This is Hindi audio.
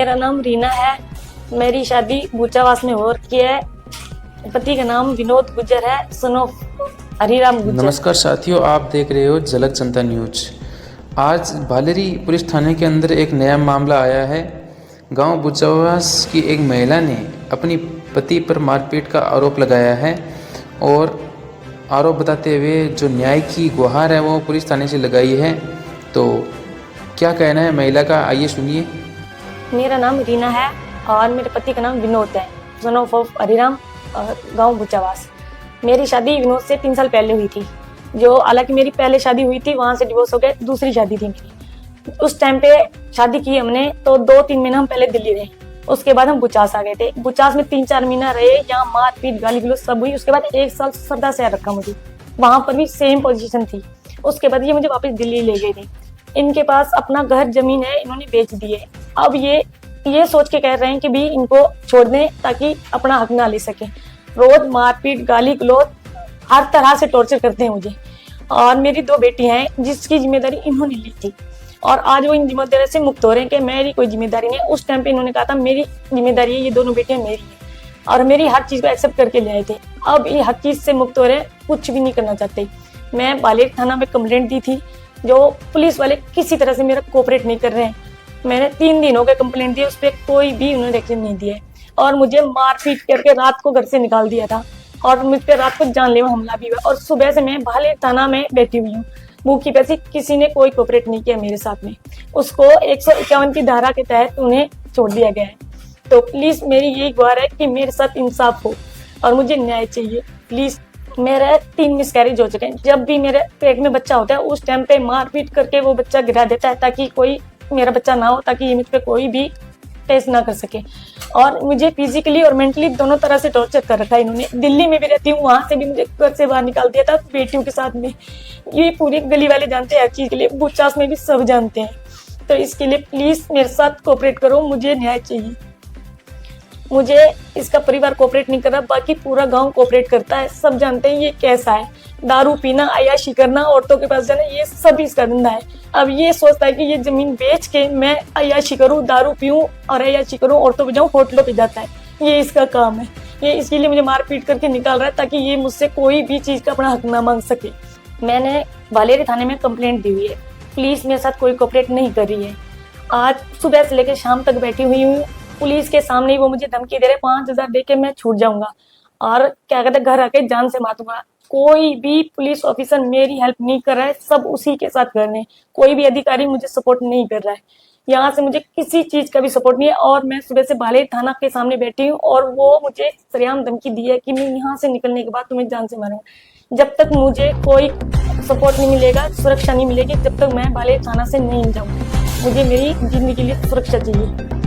मेरा नाम रीना है। मेरी शादी बूचावास में हो रखी है। पति का नाम विनोद गुज्जर है, सन ऑफ हरिराम गुज्जर। नमस्कार साथियों, आप देख रहे हो झलक जनता न्यूज। आज भालेरी पुलिस थाने के अंदर एक नया मामला आया है। गांव बूचावास की एक महिला ने अपनी पति पर मारपीट का आरोप लगाया है और आरोप बताते हुए जो न्याय की गुहार है वो पुलिस थाने से लगाई है। तो क्या कहना है महिला का, आइए सुनिए। मेरा नाम रीना है और मेरे पति का नाम विनोद है, सन ऑफ हरिराम, गांव बूचावास। मेरी शादी विनोद से 3 साल पहले हुई थी। जो हालांकि मेरी पहले शादी हुई थी, वहां से डिवोर्स हो गए, दूसरी शादी थी मेरी। उस टाइम पे शादी की हमने तो 2-3 महीना हम पहले दिल्ली रहे। उसके बाद हम बुचास आ गए थे। बुचास में 3-4 महीना रहे, यहाँ मारपीट गाली गलौज सब हुई। उसके बाद 1 साल सरदा शहर रखा मुझे, वहां पर भी सेम पोजीशन थी। उसके बाद ये मुझे वापस दिल्ली ले गए थे। इनके पास अपना घर जमीन है, इन्होंने बेच दिए। अब ये सोच के कह रहे हैं कि भी इनको छोड़ दें ताकि अपना हक ना ले सके। रोज मारपीट गाली गलौज हर तरह से टॉर्चर करते हैं मुझे। और मेरी 2 बेटी हैं जिसकी जिम्मेदारी इन्होंने ली थी और आज वो इन जिम्मेदारी से मुक्त हो रहे हैं कि मेरी कोई जिम्मेदारी नहीं। उस टाइम पे इन्होंने कहा था मेरी जिम्मेदारी है, ये दोनों बेटियां मेरी है और मेरी हर चीज को एक्सेप्ट करके ले आए थे। अब ये हर चीज से मुक्त हो रहे हैं, कुछ भी नहीं करना चाहते। मैं बालेर थाना में कंप्लेंट दी थी, जो पुलिस वाले किसी तरह से मेरा कोऑपरेट नहीं कर रहे हैं। मैंने 3 दिन हो गए कंप्लेंट दी, उस पर कोई भी उन्होंने एक्शन नहीं दिया और मुझे मारपीट करके रात को घर से निकाल दिया था और मुझ पर रात को जानलेवा हमला भी हुआ। और सुबह से मैं बालेर थाना में बैठी हुई हूँ भूखी प्यासी, किसी ने कोई कोऑपरेट नहीं किया मेरे साथ में। उसको 151 की धारा के तहत उन्हें छोड़ दिया गया है। तो प्लीज मेरी यही गुहार है कि मेरे साथ इंसाफ हो और मुझे न्याय चाहिए प्लीज। मेरे 3 मिसकैरेज हो चुके हैं। जब भी मेरे पेट में बच्चा होता है उस टाइम पे मारपीट करके वो बच्चा गिरा देता है ताकि कोई मेरा बच्चा ना हो, ताकि ये मुझ पे कोई भी टेस्ट ना कर सके। और मुझे फिजिकली और मेंटली दोनों तरह से टॉर्चर कर रखा है इन्होंने। दिल्ली में भी रहती हूँ, वहां से भी मुझे घर से बाहर निकाल दिया था बेटियों के साथ में। ये पूरी गली वाले जानते हैं हर चीज के लिए, बुचास में भी सब जानते हैं। तो इसके लिए प्लीज मेरे साथ कोऑपरेट करो, मुझे न्याय चाहिए। मुझे इसका परिवार कोऑपरेट नहीं कर रहा, बाकी पूरा गांव कोऑपरेट करता है। सब जानते हैं ये कैसा है, दारू पीना, अय्याशी करना, औरतों के पास जाना, ये सब इसका धंधा है। अब ये सोचता है कि ये जमीन बेच के मैं अय्याशी करूं, दारू पीऊं और अय्याशी करूं, औरतों पे जाऊं, होटलों पे जाता है। ये इसका काम है। ये इसके लिए मुझे मारपीट करके निकाल रहा है ताकि ये मुझसे कोई भी चीज का अपना हक ना मांग सके। मैंने बालेरी थाने में कंप्लेंट दी हुई है, पुलिस मेरे साथ कोई कोऑपरेट नहीं कर रही है। आज सुबह से लेकर शाम तक बैठी हुई हूँ, पुलिस के सामने ही वो मुझे धमकी दे रहे, 5,000 दे के मैं छूट जाऊंगा और क्या कहते घर आके जान से मार दूंगा। कोई भी पुलिस ऑफिसर मेरी हेल्प नहीं कर रहा है, सब उसी के साथ कर रहे हैं। कोई भी अधिकारी मुझे सपोर्ट नहीं कर रहा है। यहाँ से मुझे किसी चीज का भी सपोर्ट नहीं है और मैं सुबह से बालेर थाना के सामने बैठी हूँ और वो मुझे सरेआम धमकी दी है कि मैं यहाँ से निकलने के बाद तुम्हें जान से मारूंगा। जब तक मुझे कोई सपोर्ट नहीं मिलेगा, सुरक्षा नहीं मिलेगी, जब तक मैं बालेर थाना से नहीं जाऊंगी। मुझे मेरी जिंदगी के लिए सुरक्षा चाहिए।